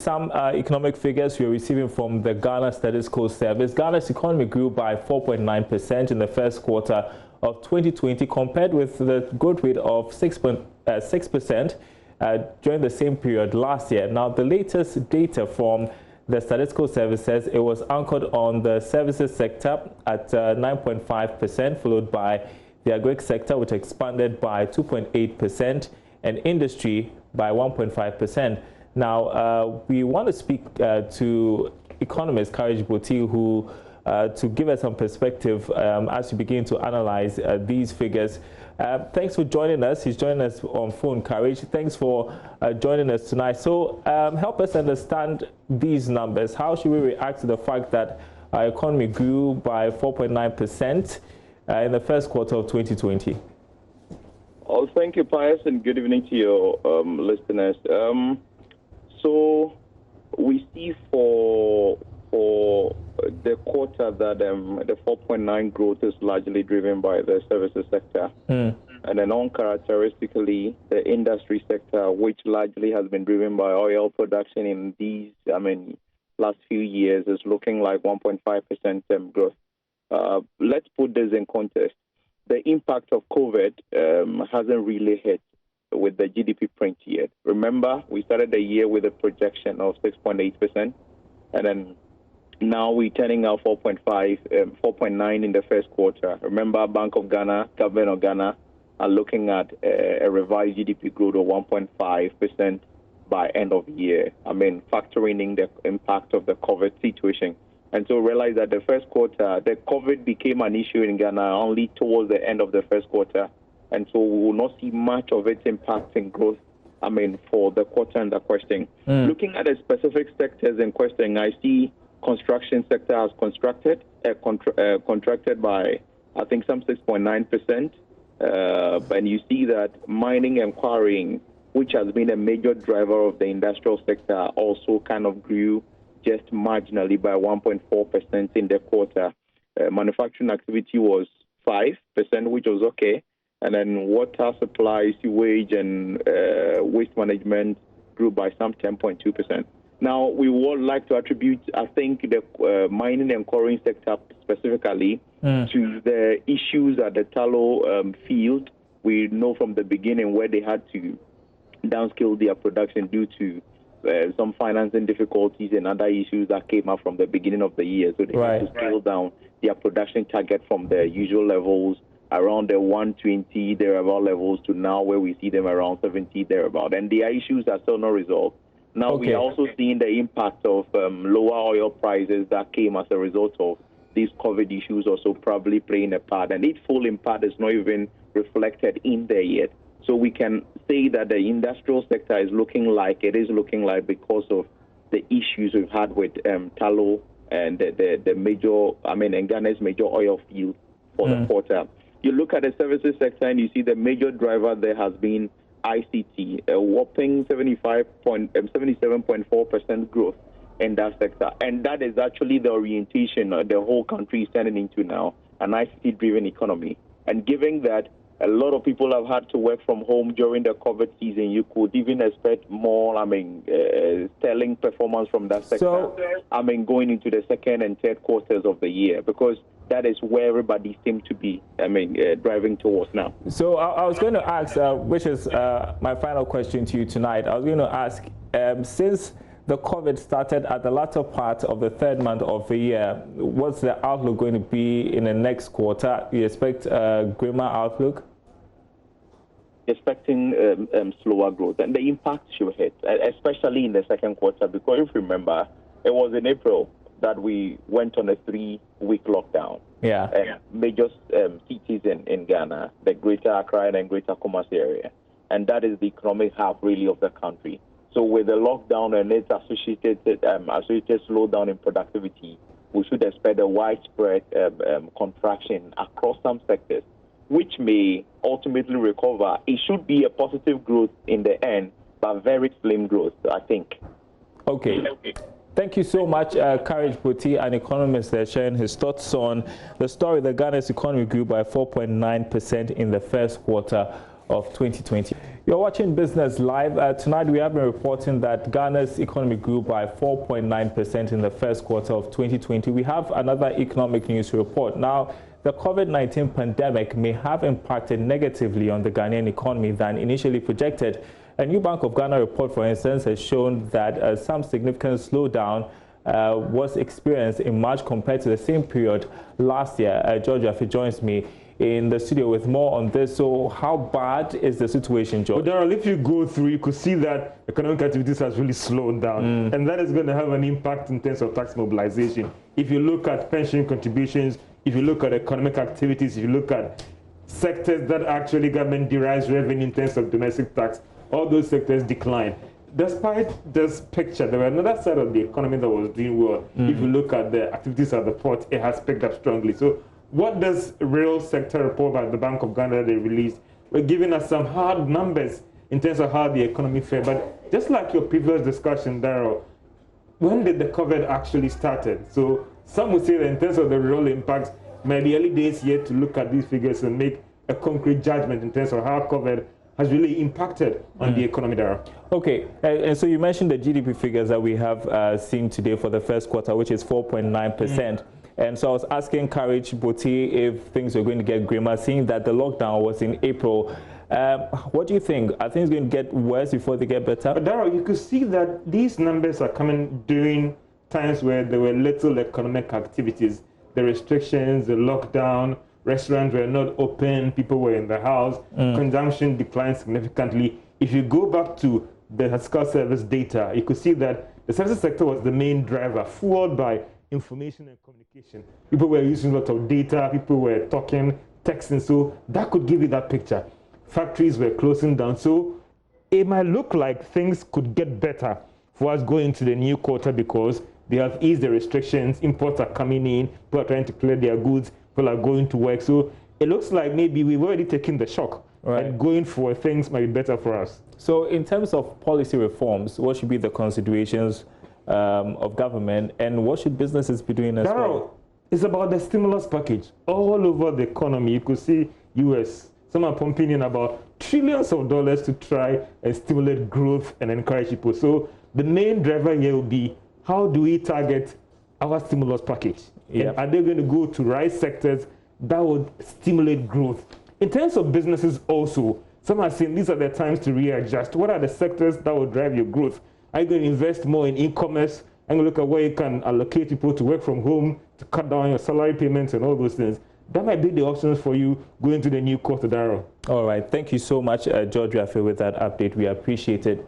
some economic figures we're receiving from the Ghana Statistical Service. Ghana's economy grew by 4.9% in the first quarter of 2020 compared with the growth rate of 6% during the same period last year. Now, the latest data from the Statistical Service says it was anchored on the services sector at 9.5%, followed by the agri sector, which expanded by 2.8%, and industry by 1.5%. Now, we want to speak to economist Courage Botie, who to give us some perspective as we begin to analyze these figures. Thanks for joining us. He's joining us on phone, Courage. Thanks for joining us tonight. So help us understand these numbers. How should we react to the fact that our economy grew by 4.9% in the first quarter of 2020? Oh, thank you, Pius, and good evening to your listeners. So we see for the quarter that the 4.9 growth is largely driven by the services sector. And then uncharacteristically, the industry sector, which largely has been driven by oil production in these, last few years, is looking like 1.5% growth. Let's put this in context. The impact of COVID hasn't really hit with the GDP print yet. Remember, we started the year with a projection of 6.8%, and then now we're turning out 4.9 in the first quarter. Remember, Bank of Ghana, Government of Ghana are looking at a revised GDP growth of 1.5% by end of year. Factoring in the impact of the COVID situation. And so realize that the first quarter, the COVID became an issue in Ghana only towards the end of the first quarter. And so we will not see much of its impact in growth, for the quarter under question. Looking at the specific sectors in question, I see construction sector has contracted by, I think, some 6.9%. And you see that mining and quarrying, which has been a major driver of the industrial sector, also kind of grew just marginally by 1.4% in the quarter. Manufacturing activity was 5%, which was okay. And then water supply, sewage, and waste management grew by some 10.2%. Now, we would like to attribute, I think, the mining and quarrying sector specifically to the issues at the tallow field. We know from the beginning where they had to downscale their production due to some financing difficulties and other issues that came up from the beginning of the year. So they had to scale down their production target from the usual levels around the 120 thereabout levels to now where we see them around 70 thereabout. And their issues are still not resolved. Now we are also seeing the impact of lower oil prices that came as a result of these COVID issues also probably playing a part. And its full impact is not even reflected in there yet. So we can say that the industrial sector is looking like because of the issues we've had with tallow and the major, and Ghana's major oil field for the quarter. You look at the services sector and you see the major driver there has been ICT, a whopping 77.4% growth in that sector. And that is actually the orientation the whole country is turning into now, an ICT-driven economy. And given that a lot of people have had to work from home during the COVID season, you could even expect more, sterling performance from that sector, going into the second and third quarters of the year, because that is where everybody seems to be, driving towards now. So I was going to ask, which is my final question to you tonight. I was going to ask, since the COVID started at the latter part of the third month of the year, what's the outlook going to be in the next quarter? You expect a grimmer outlook? Expecting slower growth, and the impact should hit, especially in the second quarter, because if you remember, it was in April that we went on a 3-week lockdown. Major cities in Ghana, the Greater Accra and Greater Kumasi area, and that is the economic hub really of the country. So with the lockdown and its associated slowdown in productivity, we should expect a widespread contraction across some sectors, which may ultimately recover. It should be a positive growth in the end, but very slim growth, I think. Okay. Thank you so much, Courage Botie, an economist, sharing his thoughts on the story that Ghana's economy grew by 4.9% in the first quarter of 2020. You're watching Business Live. Tonight we have been reporting that Ghana's economy grew by 4.9% in the first quarter of 2020. We have another economic news report. Now, the COVID-19 pandemic may have impacted negatively on the Ghanaian economy than initially projected. A new Bank of Ghana report, for instance, has shown that some significant slowdown was experienced in March compared to the same period last year. JoyNews joins me in the studio with more on this. So how bad is the situation, George? Well, Daryl, if you go through, you could see that economic activities has really slowed down. And that is going to have an impact in terms of tax mobilization. If you look at pension contributions, if you look at economic activities, if you look at sectors that actually government derives revenue in terms of domestic tax, all those sectors decline. Despite this picture, there was another side of the economy that was doing well. If you look at the activities at the port, it has picked up strongly. So what does real sector report by the Bank of Ghana they released? We're giving us some hard numbers in terms of how the economy fared. But just like your previous discussion, Daryl, when did the COVID actually started? So some would say that in terms of the real impacts, maybe early days yet to look at these figures and make a concrete judgment in terms of how COVID has really impacted on the economy there. Okay, and so you mentioned the GDP figures that we have seen today for the first quarter, which is 4.9%. And so I was asking Courage Boti if things were going to get grimmer, seeing that the lockdown was in April. What do you think? Are things going to get worse before they get better? But Daryl, you could see that these numbers are coming during times where there were little economic activities. The restrictions, the lockdown, restaurants were not open, people were in the house, consumption declined significantly. If you go back to the fiscal service data, you could see that the services sector was the main driver, fueled by information and communication. People were using a lot of data, people were talking, texting, so that could give you that picture. Factories were closing down, so it might look like things could get better for us going into the new quarter because they have eased the restrictions, imports are coming in, people are trying to clear their goods, people are going to work. So it looks like maybe we've already taken the shock, and going for things might be better for us. So in terms of policy reforms, what should be the considerations of government, and what should businesses be doing as well? It's about the stimulus package. All over the economy, you could see US, some are pumping in about trillions of dollars to try and stimulate growth and encourage people. So the main driver here will be, how do we target our stimulus package? And are they going to go to right sectors that would stimulate growth? In terms of businesses also, some are saying these are the times to readjust. What are the sectors that will drive your growth? Are you going to invest more in e-commerce? And look at where you can allocate people to work from home, to cut down your salary payments and all those things. That might be the options for you going to the new quarter, Daryl. All right. Thank you so much, JoyNews, with that update. We appreciate it.